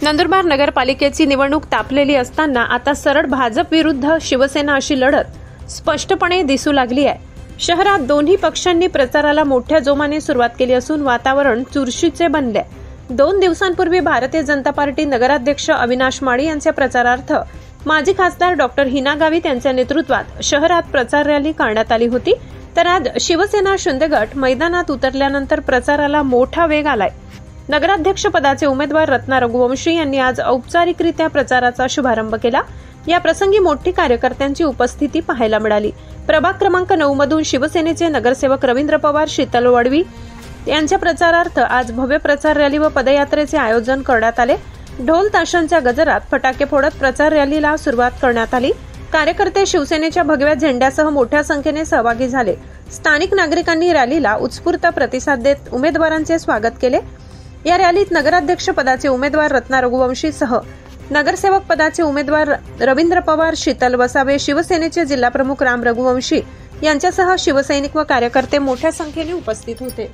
नंदुरबार नगरपालिकेची निवडणूक तापलेली असताना आता सरळ भाजप विरुद्ध शिवसेना अशी लढत स्पष्टपणे दिसू लागली आहे। शहरात दोन्ही पक्षांनी प्रचाराला मोठ्या जोमाने सुरुवात केली असून वातावरण चुरशीचे बनले। 2 दिवसांपूर्वी भारतीय जनता पार्टी नगराध्यक्ष अविनाश माळी यांच्या प्रचारार्थ माजी खासदार डॉक्टर हिना गावित यांच्या नेतृत्वात शहरात प्रचार रॅली काढण्यात आली होती। तर आज शिवसेना शिंदे गट मैदानात उतरल्यानंतर प्रचाराला मोठा वेग आलाय। नगराध्यक्ष पदाचे उमेदवार रत्ना रघुवंशी यांनी आज औपचारिकरित्या प्रचाराचा शुभारंभ केला। या प्रसंगी मोठी कार्यकर्त्यांची उपस्थिती पाहायला मिळाली। प्रभाग क्रमांक 9 मधून शिवसेनेचे नगरसेवक रवींद्र पवार शीतल वडवी यांच्या प्रचारार्थ आज भव्य प्रचार रॅली व पदयात्रेचे आयोजन करण्यात आले। ढोल ताशांच्या गजरात फटाके फोडत प्रचार रॅलीला सुरुवात करण्यात आली। कार्यकर्ते शिवसेनेच्या भगव्या झेंड्यासह मोठ्या संख्येने सहभागी झाले। स्थानिक नागरिकांनी रॅलीला उत्स्फूर्त प्रतिसाद देत उमेदवारांचे स्वागत केले। या रॅलीत नगराध्यक्ष पदाचे उमेदवार रत्ना रघुवंशी सह नगरसेवक पदाचे उमेदवार रवींद्र पवार, शीतल वसावे, शिवसेनेचे जिल्हाप्रमुख राम रघुवंशी यांच्यासह शिवसैनिक व कार्यकर्ते मोठ्या संख्येने उपस्थित होते।